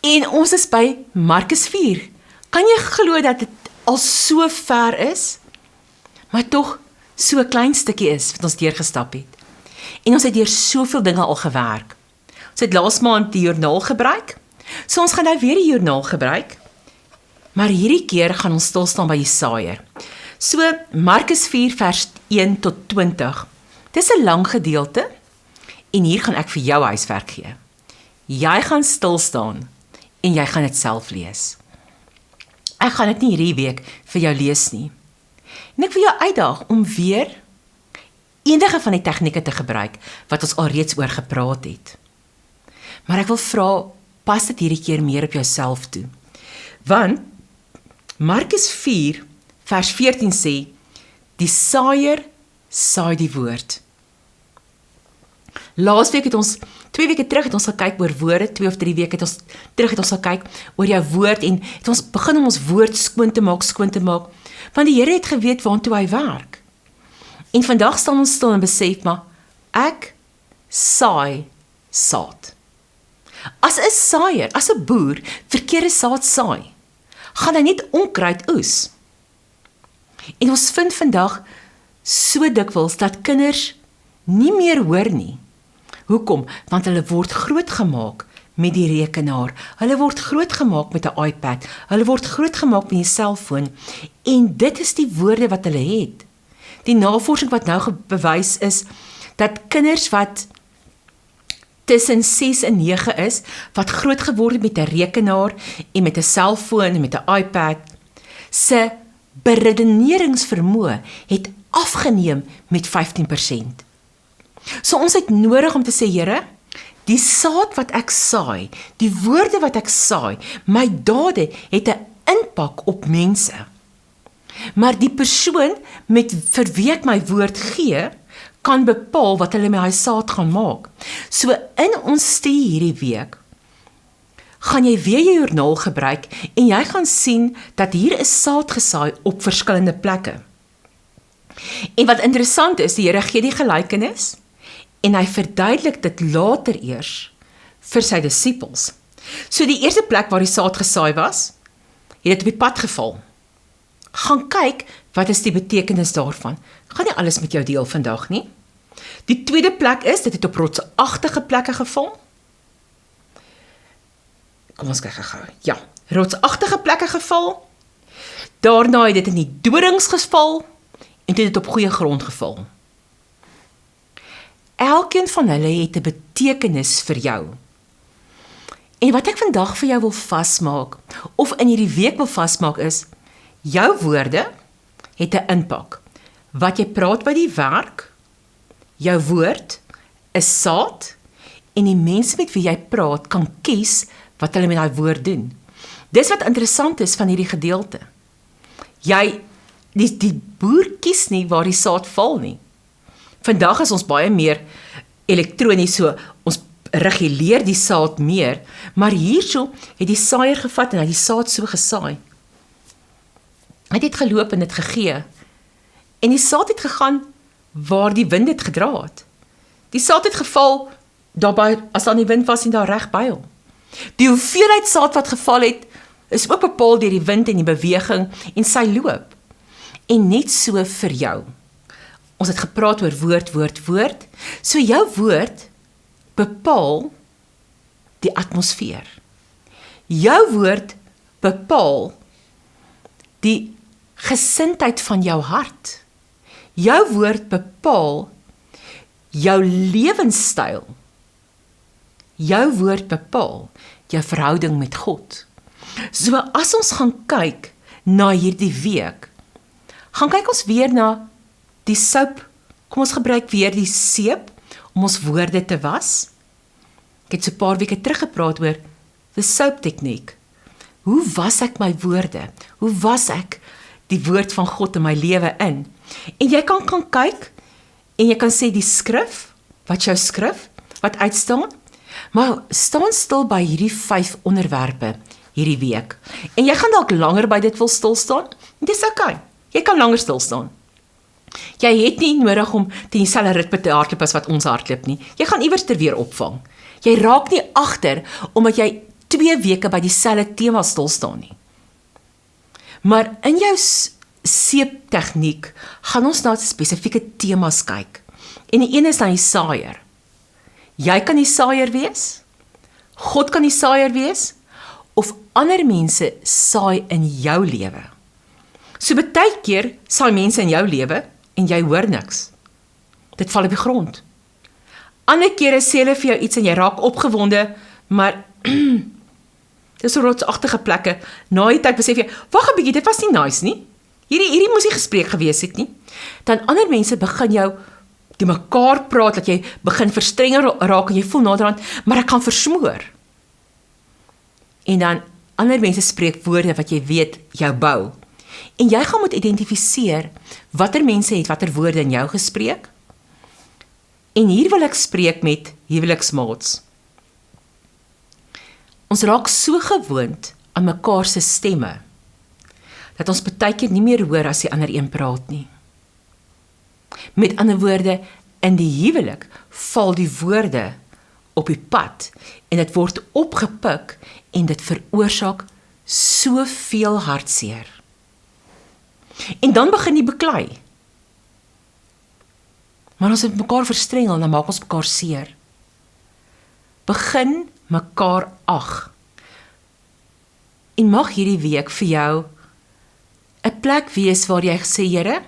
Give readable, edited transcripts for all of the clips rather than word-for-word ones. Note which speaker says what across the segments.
Speaker 1: En ons is by Markus 4. Kan jy glo dat dit al so ver is, maar tog so 'n klein stukkie is wat ons deurgestap het. En ons het deur soveel dinge al gewerk. Ons het laas maand die joernaal gebruik, so ons gaan nou weer die joernaal gebruik, maar hierdie keer gaan ons stilstaan by Jesaja. So, Markus 4 vers 1 tot 20. Dis 'n lang gedeelte, en hier gaan ek vir jou huiswerk gee. Jy gaan stilstaan, en jy gaan dit self lees. Ek gaan dit nie hierdie week vir jou lees nie. En ek wil jou uitdaag om weer enige van die tegnieke te gebruik wat ons alreeds oor gepraat het. Maar ek wil vra, pas dit hierdie keer meer op jouself toe. Want Markus 4 vers 14 sê, die saaier saai die woord. Laasweek het ons, 2 weke terug het ons gekyk oor woorde, 2 of 3 weke terug het ons gekyk oor jou woord, en het ons begin om ons woord skoon te maak, want die Here het geweet waartoe hy werk. En vandag staan ons stil en besef, maar ek saai saad. As 'n saaier, as 'n boer, verkeerde saad saai, gaan hy net onkruid oes. En ons vind vandag so dikwels dat kinders nie meer hoor nie. Hoekom? Want hulle word grootgemaak met die rekenaar. Hulle word grootgemaak met 'n iPad. Hulle word grootgemaak met 'n selfoon. En dit is die woorde wat hulle het. Die navorsing wat nou bewys is, dat kinders wat tussen 6 en 9 is, wat groot geword het met 'n rekenaar en met 'n selfoon en met 'n iPad, se beredeneringsvermoë het afgeneem met 15%. So ons het nodig om te sê, Here, die saad wat ek saai, die woorde wat ek saai, my dade het 'n impak op mense. Maar die persoon vir wie ek my woord gee, kan bepaal wat hulle met hy saad gaan maak. So in ons studie hierdie week, gaan jy weer jou joernaal gebruik en jy gaan sien dat hier is saad gesaai op verskillende plekke. En wat interessant is, die Here gee die gelykenis en hy verduidelik dit later eers vir sy disippels. So die eerste plek waar die saad gesaai was, het dit op die pad geval. Gaan kyk, wat is die betekenis daarvan? Ek gaan nie alles met jou deel vandag nie. Die tweede plek is, dit het op rotsagtige plekke geval. Kom ons kyk gou. Ja, rotsagtige plekke geval. Daarna het dit in die dorings geval en dit het op goeie grond geval. Elkeen van hulle het 'n betekenis vir jou. En wat ek vandag vir jou wil vasmaak, of in hierdie week wil vasmaak is, jou woorde het 'n impak. Wat jy praat by die werk, jou woord is saad, en die mense met wie jy praat kan kies wat hulle met daai woord doen. Dis wat interessant is van hierdie gedeelte. Die boer kies nie waar die saad val nie. Vandag is ons baie meer elektronies, so ons reguleer die saad meer, maar hierso het die saaier gevat en hy die saad so gesaai. Hy het geloop en dit gegee, en die saad het gegaan waar die wind het gedra het. Die saad het geval daarby, as daar nie wind was en daar reg by hom. Die hoeveelheid saad wat geval het, is ook bepaal deur die wind en die beweging en sy loop. En net so vir jou. Ons het gepraat oor woord. So jou woord bepaal die atmosfeer. Jou woord bepaal die gesindheid van jou hart. Jou woord bepaal jou lewenstyl. Jou woord bepaal jou verhouding met God. So as ons gaan kyk na hierdie week, gaan kyk ons weer na die soap. Kom ons gebruik weer die seep om ons woorde te was. Ek het so 'n paar weke terug gepraat oor die soap tegniek. Hoe was ek my woorde? Hoe was ek die woord van God in my lewe in? En jy kan kyk en jy kan sê die skrif, wat jou skrif, wat uitstaan, maar staan stil by hierdie 5 onderwerpe hierdie week. En jy gaan dalk langer by dit wil stil staan. Dis okay. Jy kan langer stil staan. Jy het nie nodig om teen dieselfde ritme te hardloop as wat ons hardloop nie. Jy gaan iewers ter weer opvang. Jy raak nie agter omdat jy 2 2 weke by dieselfde tema stil staan nie. Maar in jou seeptegniek gaan ons na spesifieke temas kyk. En die een is dan die saaier. Jy kan die saaier wees, God kan die saaier wees, of ander mense saai in jou lewe. So baie keer saai mense in jou lewe en jy hoor niks. Dit val op die grond. Ander kere sê hulle vir jou iets en jy raak opgewonde, maar dis so rotsagtige plekke. Na die tyd besef jy, wag 'n bietjie, dit was nie nice nie. Hierdie moes nie gespreek gewees het nie. Dan ander mense begin jou die mekaar praat, dat jy begin verstrenger raak en jy voel naderhand, maar ek kan versmoor. En dan ander mense spreek woorde wat jy weet jou bou. En jy gaan moet identifiseer watter mense het watter woorde in jou gespreek. En hier wil ek spreek met huweliksmaats. Ons raak so gewoond aan mekaar se stemme, dat ons baie keer nie meer hoor as die ander een praat nie. Met ander woorde, in die huwelik val die woorde op die pad en dit word opgepik en dit veroorsaak soveel hartseer. En dan begin die beklei. Maar as ons mekaar verstrengel, dan maak ons mekaar seer. Begin mekaar ag. En mag hierdie week vir jou 'n plek wees waar jy sê, Here,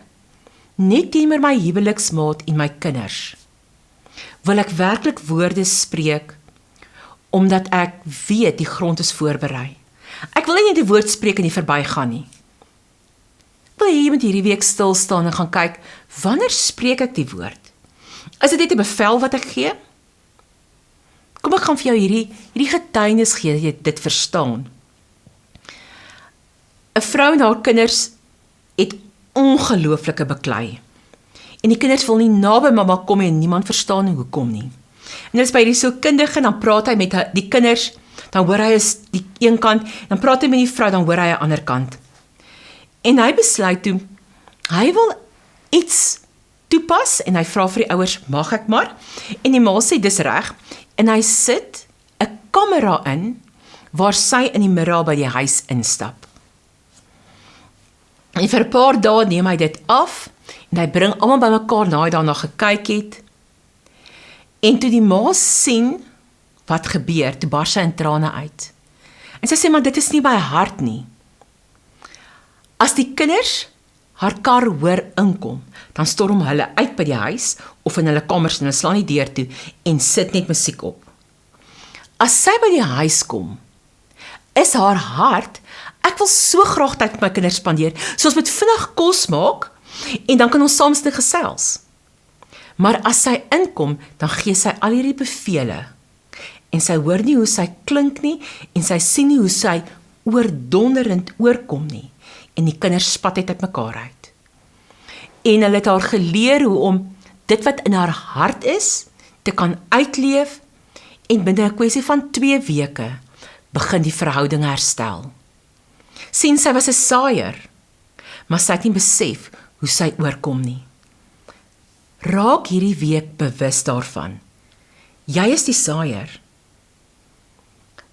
Speaker 1: net teenoor my huweliksmaat en my kinders, wil ek werklik woorde spreek, omdat ek weet die grond is voorberei. Ek wil nie die woord spreek en nie verbygaan nie. Ek wil hê jy moet hierdie week stil staan en gaan kyk, wanneer spreek ek die woord? Is dit net 'n bevel wat ek gee? Kom ek gaan vir jou hierdie getuienis gee, dat jy dit verstaan. 'n Vrou en haar kinders het ongelooflike beklei. En die kinders wil nie naby mamma kom en niemand verstaan nie hoekom nie. En dit is by die sielkundige, dan praat hy met die kinders, dan hoor hy die een kant, dan praat hy met die vrou, dan hoor hy 'n ander kant. En hy besluit toe, hy wil iets toepas, en hy vra vir die ouers, mag ek maar? En die ma sê, dis reg, en hy sit 'n kamera in, waar sy in die middag by die huis instap. En vir 'n paar dae neem hy dit af, en hy bring almal bymekaar na hy daarna gekyk het. En toe die ma sien wat gebeur, toe bars sy in trane uit. En sy sê, maar dit is nie by hart nie. As die kinders haar kar hoor inkom, dan storm hulle uit by die huis, of in hulle kamers, en hulle slaan die deur toe, en sit net musiek op. As sy by die huis kom, is haar hart, ek wil so graag tyd met my kinders spandeer, so ons moet vinnig kos maak, en dan kan ons saam sit gesels. Maar as sy inkom, dan gee sy al hierdie bevele, en sy hoor nie hoe sy klink nie, en sy sien nie hoe sy oordonderend oorkom nie, en die kinders spat uit mekaar uit. En hulle het haar geleer hoe om dit wat in haar hart is, te kan uitleef, en binne 'n kwessie van 2 weke, begin die verhouding herstel. Sien, sy was 'n saaier, maar sy het nie besef hoe sy oorkom nie. Raak hierdie week bewus daarvan. Jy is die saaier.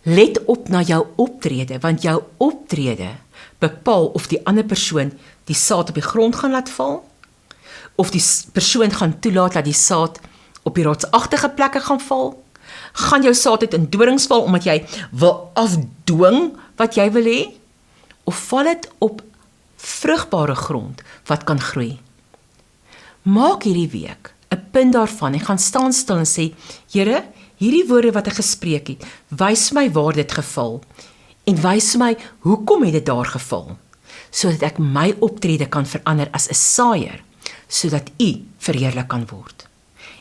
Speaker 1: Let op na jou optrede, want jou optrede bepaal of die ander persoon die saad op die grond gaan laat val, of die persoon gaan toelaat dat die saad op die rotsagtige plekke gaan val. Gaan jou saad uit in dorings val, omdat jy wil afdwing wat jy wil hê, of val dit op vrugbare grond wat kan groei? Maak hierdie week 'n punt daarvan en gaan staan stil en sê, Here, hierdie woorde wat ek gespreek het, wys my waar dit geval, en wys my hoekom het dit daar geval, sodat ek my optrede kan verander as 'n saaier, sodat U verheerlik kan word.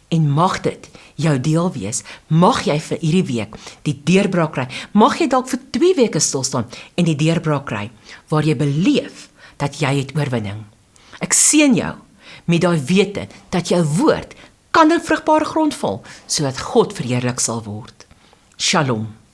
Speaker 1: En mag dit jou deel wees, mag jy vir hierdie week die deurbraak kry, mag jy dalk vir 2 weke stil staan en die deurbraak kry, waar jy beleef dat jy het oorwinning. Ek seën jou met daai wete dat jou woord kan in vrugbare grond val, sodat God verheerlik sal word. Shalom.